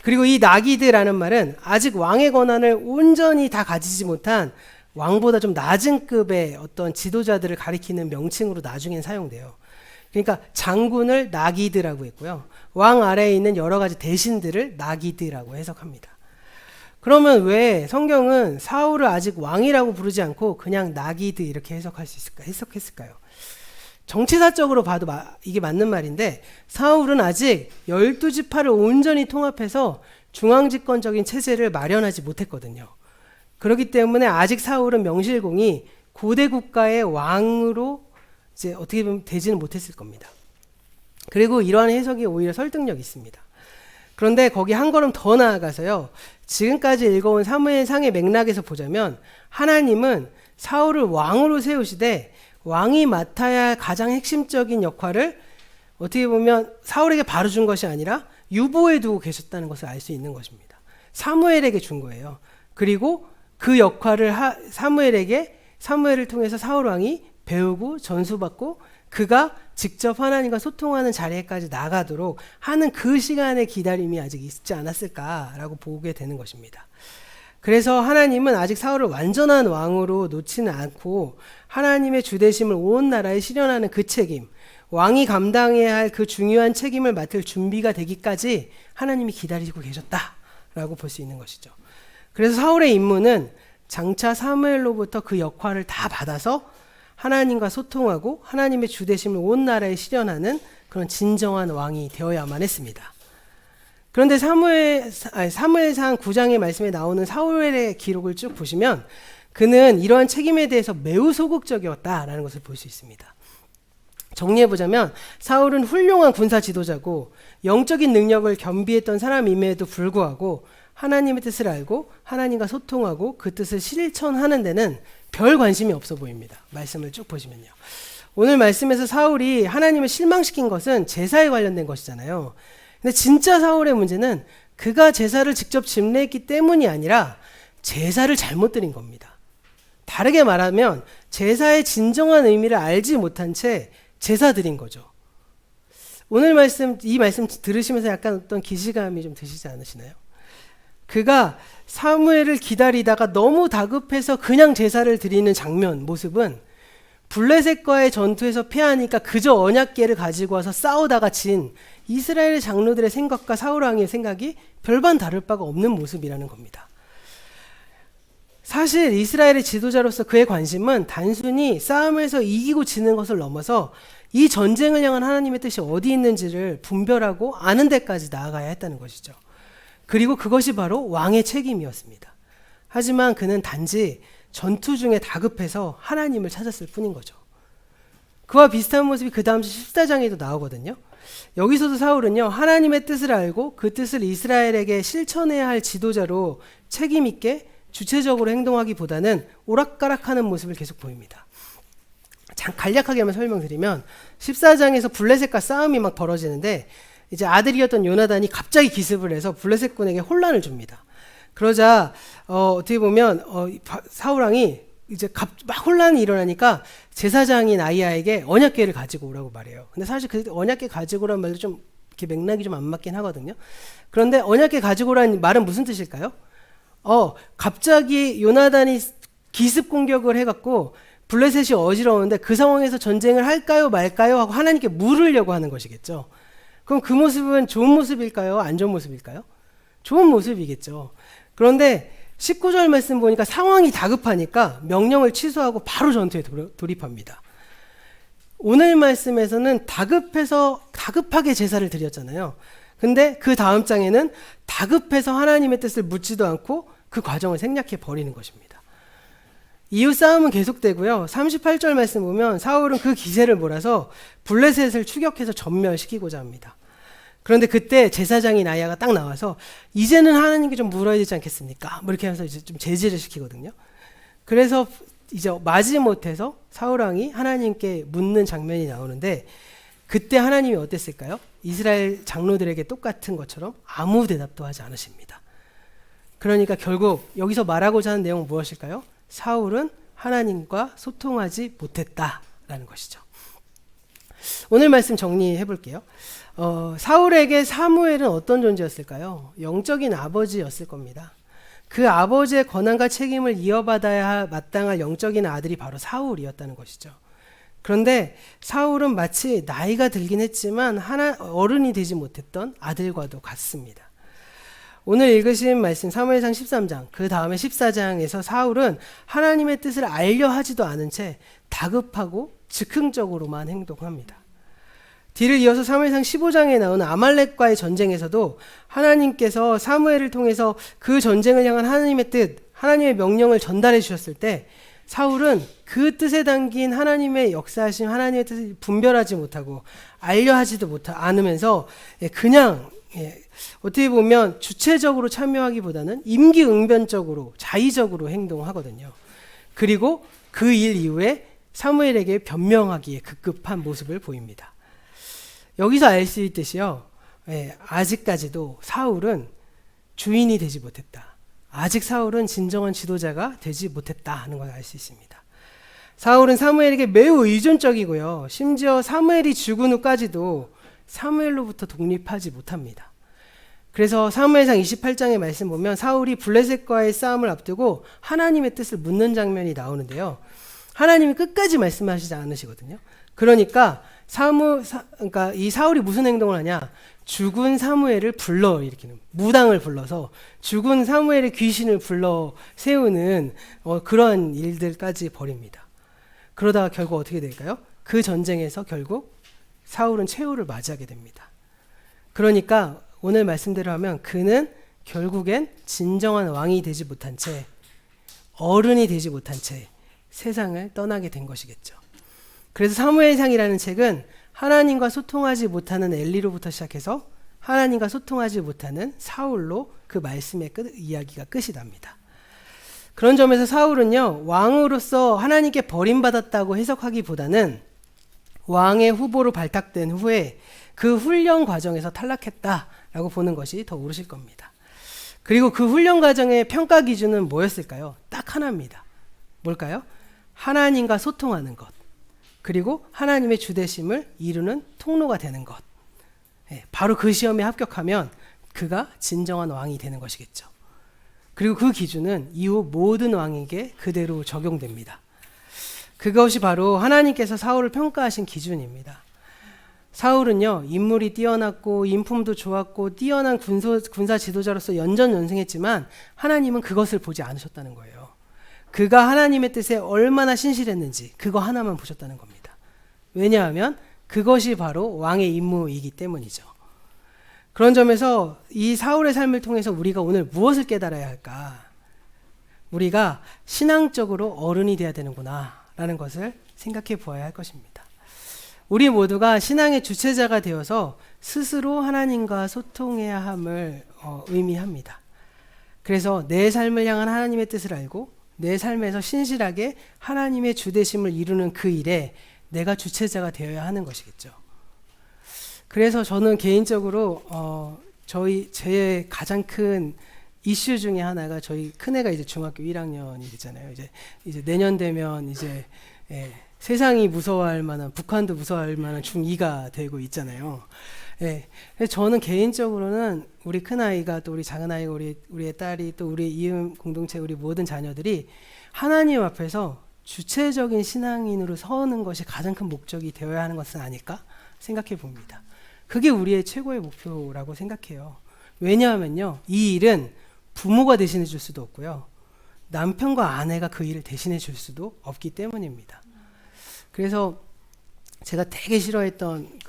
그리고 이 나기드라는 말은 아직 왕의 권한을 온전히 다 가지지 못한 왕보다 좀 낮은 급의 어떤 지도자들을 가리키는 명칭으로 나중엔 사용돼요. 그러니까 장군을 나기드라고 했고요. 왕 아래에 있는 여러 가지 대신들을 나기드라고 해석합니다. 그러면 왜 성경은 사울을 아직 왕이라고 부르지 않고 그냥 나기드 이렇게 해석했을까요? 정치사적으로 봐도 이게 맞는 말인데 사울은 아직 12지파를 온전히 통합해서 중앙집권적인 체제를 마련하지 못했거든요. 그렇기 때문에 아직 사울은 명실공히 고대 국가의 왕으로 이제 어떻게 보면 되지는 못했을 겁니다. 그리고 이러한 해석이 오히려 설득력이 있습니다. 그런데 거기 한 걸음 더 나아가서요. 지금까지 읽어온 사무엘상의 맥락에서 보자면 하나님은 사울을 왕으로 세우시되 왕이 맡아야 할 가장 핵심적인 역할을 어떻게 보면 사울에게 바로 준 것이 아니라 유보해 두고 계셨다는 것을 알 수 있는 것입니다. 사무엘에게 준 거예요. 그리고 그 역할을 사무엘을 통해서 사울 왕이 배우고 전수받고 그가 직접 하나님과 소통하는 자리에까지 나가도록 하는 그 시간의 기다림이 아직 있지 않았을까라고 보게 되는 것입니다. 그래서 하나님은 아직 사울을 완전한 왕으로 놓지는 않고 하나님의 주대심을 온 나라에 실현하는 그 책임, 왕이 감당해야 할 그 중요한 책임을 맡을 준비가 되기까지 하나님이 기다리고 계셨다라고 볼 수 있는 것이죠. 그래서 사울의 임무는 장차 사무엘로부터 그 역할을 다 받아서 하나님과 소통하고 하나님의 주대심을 온 나라에 실현하는 그런 진정한 왕이 되어야만 했습니다. 그런데 사무엘상 9장의 말씀에 나오는 사무엘의 기록을 쭉 보시면 그는 이러한 책임에 대해서 매우 소극적이었다라는 것을 볼 수 있습니다. 정리해보자면 사울은 훌륭한 군사 지도자고 영적인 능력을 겸비했던 사람임에도 불구하고 하나님의 뜻을 알고 하나님과 소통하고 그 뜻을 실천하는 데는 별 관심이 없어 보입니다. 말씀을 쭉 보시면요. 오늘 말씀에서 사울이 하나님을 실망시킨 것은 제사에 관련된 것이잖아요. 근데 진짜 사울의 문제는 그가 제사를 직접 집례했기 때문이 아니라 제사를 잘못 드린 겁니다. 다르게 말하면 제사의 진정한 의미를 알지 못한 채 제사 드린 거죠. 오늘 이 말씀 들으시면서 약간 어떤 기시감이 좀 드시지 않으시나요? 그가 사무엘을 기다리다가 너무 다급해서 그냥 제사를 드리는 장면, 모습은 블레셋과의 전투에서 패하니까 그저 언약궤를 가지고 와서 싸우다가 진 이스라엘의 장로들의 생각과 사울 왕의 생각이 별반 다를 바가 없는 모습이라는 겁니다. 사실 이스라엘의 지도자로서 그의 관심은 단순히 싸움에서 이기고 지는 것을 넘어서 이 전쟁을 향한 하나님의 뜻이 어디 있는지를 분별하고 아는 데까지 나아가야 했다는 것이죠. 그리고 그것이 바로 왕의 책임이었습니다. 하지만 그는 단지 전투 중에 다급해서 하나님을 찾았을 뿐인 거죠. 그와 비슷한 모습이 그 다음 14장에도 나오거든요. 여기서도 사울은요, 하나님의 뜻을 알고 그 뜻을 이스라엘에게 실천해야 할 지도자로 책임 있게 주체적으로 행동하기보다는 오락가락하는 모습을 계속 보입니다. 간략하게 한번 설명드리면 14장에서 블레셋과 싸움이 막 벌어지는데 이제 아들이었던 요나단이 갑자기 기습을 해서 블레셋군에게 혼란을 줍니다. 그러자 어떻게 보면 사울 왕이 이제 막 혼란이 일어나니까 제사장인 아이야에게 언약궤를 가지고 오라고 말해요. 근데 사실 그 언약궤 가지고 오라는 말도 좀 이렇게 맥락이 좀 안 맞긴 하거든요. 그런데 언약궤 가지고 오라는 말은 무슨 뜻일까요? 갑자기 요나단이 기습 공격을 해갖고 블레셋이 어지러운데 그 상황에서 전쟁을 할까요 말까요 하고 하나님께 물으려고 하는 것이겠죠. 그럼 그 모습은 좋은 모습일까요? 안 좋은 모습일까요? 좋은 모습이겠죠. 그런데 19절 말씀 보니까 상황이 다급하니까 명령을 취소하고 바로 전투에 돌입합니다. 오늘 말씀에서는 다급하게 제사를 드렸잖아요. 근데 그 다음 장에는 다급해서 하나님의 뜻을 묻지도 않고 그 과정을 생략해 버리는 것입니다. 이후 싸움은 계속되고요. 38절 말씀 보면 사울은 그 기세를 몰아서 블레셋을 추격해서 전멸시키고자 합니다. 그런데 그때 제사장인 아야가 딱 나와서 이제는 하나님께 좀 물어야 되지 않겠습니까? 뭐 이렇게 하면서 이제 좀 제지를 시키거든요. 그래서 이제 마지못해서 사울 왕이 하나님께 묻는 장면이 나오는데 그때 하나님이 어땠을까요? 이스라엘 장로들에게 똑같은 것처럼 아무 대답도 하지 않으십니다. 그러니까 결국 여기서 말하고자 하는 내용은 무엇일까요? 사울은 하나님과 소통하지 못했다라는 것이죠. 오늘 말씀 정리해 볼게요. 사울에게 사무엘은 어떤 존재였을까요? 영적인 아버지였을 겁니다. 그 아버지의 권한과 책임을 이어받아야 마땅할 영적인 아들이 바로 사울이었다는 것이죠. 그런데 사울은 마치 나이가 들긴 했지만 어른이 되지 못했던 아들과도 같습니다. 오늘 읽으신 말씀 사무엘상 13장 그 다음에 14장에서 사울은 하나님의 뜻을 알려 하지도 않은 채 다급하고 즉흥적으로만 행동합니다. 뒤를 이어서 사무엘상 15장에 나오는 아말렉과의 전쟁에서도 하나님께서 사무엘을 통해서 그 전쟁을 향한 하나님의 뜻, 하나님의 명령을 전달해 주셨을 때 사울은 그 뜻에 담긴 하나님의 역사하심, 하나님의 뜻을 분별하지 못하고 알려하지도 않으면서 그냥 어떻게 보면 주체적으로 참여하기보다는 임기응변적으로 자의적으로 행동하거든요. 그리고 그 일 이후에 사무엘에게 변명하기에 급급한 모습을 보입니다. 여기서 알 수 있듯이요. 아직까지도 사울은 주인이 되지 못했다. 아직 사울은 진정한 지도자가 되지 못했다 하는 걸 알 수 있습니다. 사울은 사무엘에게 매우 의존적이고요. 심지어 사무엘이 죽은 후까지도 사무엘로부터 독립하지 못합니다. 그래서 사무엘상 28장의 말씀 보면 사울이 블레셋과의 싸움을 앞두고 하나님의 뜻을 묻는 장면이 나오는데요. 하나님이 끝까지 말씀하시지 않으시거든요. 그러니까 그러니까 이 사울이 무슨 행동을 하냐? 죽은 사무엘을 불러일으키는, 무당을 불러서 죽은 사무엘의 귀신을 불러 세우는 그런 일들까지 벌입니다. 그러다가 결국 어떻게 될까요? 그 전쟁에서 결국 사울은 최후를 맞이하게 됩니다. 그러니까 오늘 말씀대로 하면 그는 결국엔 진정한 왕이 되지 못한 채, 어른이 되지 못한 채 세상을 떠나게 된 것이겠죠. 그래서 사무엘상이라는 책은 하나님과 소통하지 못하는 엘리로부터 시작해서 하나님과 소통하지 못하는 사울로 그 말씀의 이야기가 끝이 납니다. 그런 점에서 사울은요, 왕으로서 하나님께 버림받았다고 해석하기보다는 왕의 후보로 발탁된 후에 그 훈련 과정에서 탈락했다라고 보는 것이 더 옳으실 겁니다. 그리고 그 훈련 과정의 평가 기준은 뭐였을까요? 딱 하나입니다. 뭘까요? 하나님과 소통하는 것, 그리고 하나님의 주되심을 이루는 통로가 되는 것. 바로 그 시험에 합격하면 그가 진정한 왕이 되는 것이겠죠. 그리고 그 기준은 이후 모든 왕에게 그대로 적용됩니다. 그것이 바로 하나님께서 사울을 평가하신 기준입니다. 사울은요, 인물이 뛰어났고 인품도 좋았고 뛰어난 군사 지도자로서 연전연승했지만 하나님은 그것을 보지 않으셨다는 거예요. 그가 하나님의 뜻에 얼마나 신실했는지 그거 하나만 보셨다는 겁니다. 왜냐하면 그것이 바로 왕의 임무이기 때문이죠. 그런 점에서 이 사울의 삶을 통해서 우리가 오늘 무엇을 깨달아야 할까? 우리가 신앙적으로 어른이 되어야 되는구나 라는 것을 생각해 보아야 할 것입니다. 우리 모두가 신앙의 주체자가 되어서 스스로 하나님과 소통해야 함을 의미합니다. 그래서 내 삶을 향한 하나님의 뜻을 알고 내 삶에서 신실하게 하나님의 주되심을 이루는 그 일에 내가 주체자가 되어야 하는 것이겠죠. 그래서 저는 개인적으로 제 가장 큰 이슈 중에 하나가 저희 큰애가 이제 중학교 1학년이 됐잖아요. 이제 내년 되면 이제 세상이 무서워할 만한, 북한도 무서워할 만한 중2가 되고 있잖아요. 저는 개인적으로는 우리 큰아이가 또 우리 작은아이가 우리의 딸이 또 우리 이음 공동체 우리 모든 자녀들이 하나님 앞에서 주체적인 신앙인으로 서는 것이 가장 큰 목적이 되어야 하는 것은 아닐까 생각해 봅니다. 그게 우리의 최고의 목표라고 생각해요. 왜냐하면요, 이 일은 부모가 대신해 줄 수도 없고요, 남편과 아내가 그 일을 대신해 줄 수도 없기 때문입니다. 그래서 제가 되게 싫어했던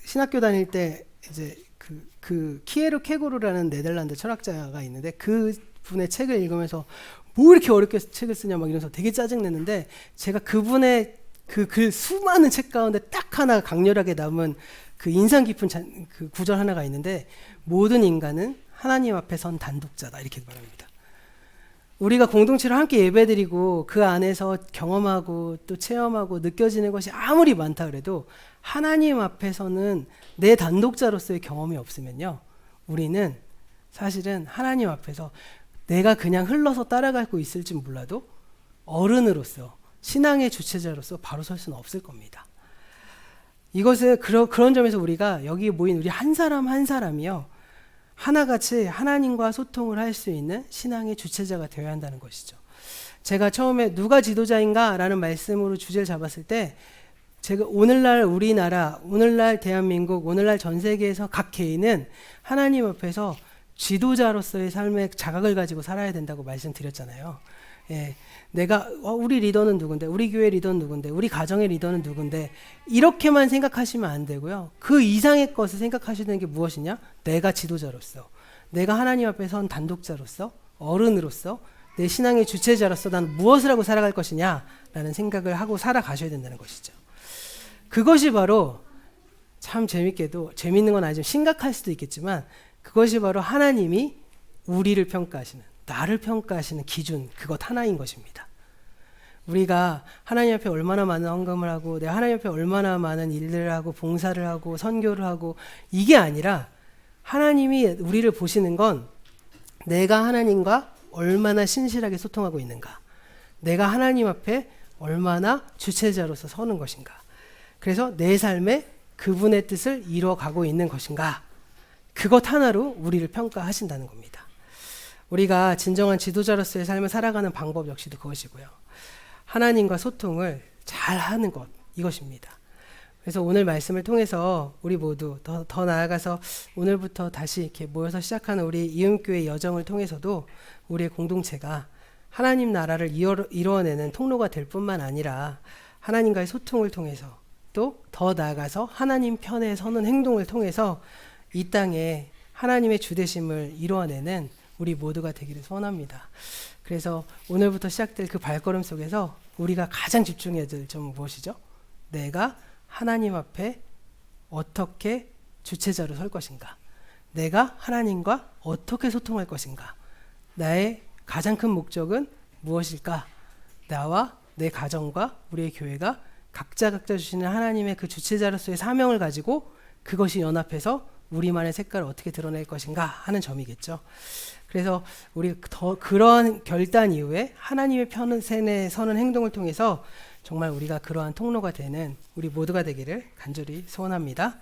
신학교 다닐 때 이제 그 키에르 케고르라는 네덜란드 철학자가 있는데 그 분의 책을 읽으면서 뭐 이렇게 어렵게 책을 쓰냐 막 이러면서 되게 짜증냈는데, 제가 그분의 그 수많은 책 가운데 딱 하나 강렬하게 남은 그 인상 깊은 그 구절 하나가 있는데, 모든 인간은 하나님 앞에 선 단독자다 이렇게 말합니다. 우리가 공동체로 함께 예배드리고 그 안에서 경험하고 또 체험하고 느껴지는 것이 아무리 많다 그래도 하나님 앞에서는 내 단독자로서의 경험이 없으면요, 우리는 사실은 하나님 앞에서 내가 그냥 흘러서 따라가고 있을지 몰라도 어른으로서 신앙의 주체자로서 바로 설 수는 없을 겁니다. 이것은 그런 점에서 우리가 여기 모인 우리 한 사람 한 사람이요, 하나같이 하나님과 소통을 할 수 있는 신앙의 주체자가 되어야 한다는 것이죠. 제가 처음에 누가 지도자인가 라는 말씀으로 주제를 잡았을 때 제가 오늘날 우리나라, 오늘날 대한민국, 오늘날 전 세계에서 각 개인은 하나님 앞에서 지도자로서의 삶의 자각을 가지고 살아야 된다고 말씀드렸잖아요. 예, 내가 우리 리더는 누군데, 우리 교회 리더는 누군데, 우리 가정의 리더는 누군데, 이렇게만 생각하시면 안 되고요. 그 이상의 것을 생각하시는 게 무엇이냐? 내가 지도자로서, 내가 하나님 앞에 선 단독자로서, 어른으로서, 내 신앙의 주체자로서 난 무엇을 하고 살아갈 것이냐라는 생각을 하고 살아가셔야 된다는 것이죠. 그것이 바로 참 재밌게도, 재밌는 건 아니지만 심각할 수도 있겠지만, 그것이 바로 하나님이 우리를 평가하시는, 나를 평가하시는 기준, 그것 하나인 것입니다. 우리가 하나님 앞에 얼마나 많은 헌금을 하고, 내가 하나님 앞에 얼마나 많은 일들을 하고, 봉사를 하고, 선교를 하고, 이게 아니라 하나님이 우리를 보시는 건 내가 하나님과 얼마나 신실하게 소통하고 있는가, 내가 하나님 앞에 얼마나 주체자로서 서는 것인가, 그래서 내 삶에 그분의 뜻을 이루어가고 있는 것인가, 그것 하나로 우리를 평가하신다는 겁니다. 우리가 진정한 지도자로서의 삶을 살아가는 방법 역시도 그것이고요. 하나님과 소통을 잘 하는 것, 이것입니다. 그래서 오늘 말씀을 통해서 우리 모두 더 나아가서 오늘부터 다시 이렇게 모여서 시작하는 우리 이음교회 여정을 통해서도 우리의 공동체가 하나님 나라를 이루어내는 통로가 될 뿐만 아니라 하나님과의 소통을 통해서 또 더 나아가서 하나님 편에 서는 행동을 통해서 이 땅에 하나님의 주되심을 이루어내는 우리 모두가 되기를 소원합니다. 그래서 오늘부터 시작될 그 발걸음 속에서 우리가 가장 집중해야 될 점은 무엇이죠? 내가 하나님 앞에 어떻게 주체자로 설 것인가? 내가 하나님과 어떻게 소통할 것인가? 나의 가장 큰 목적은 무엇일까? 나와 내 가정과 우리의 교회가 각자 주시는 하나님의 그 주체자로서의 사명을 가지고 그것이 연합해서 우리만의 색깔을 어떻게 드러낼 것인가 하는 점이겠죠. 그래서 우리 더 그런 결단 이후에 하나님의 편에 서는 행동을 통해서 정말 우리가 그러한 통로가 되는 우리 모두가 되기를 간절히 소원합니다.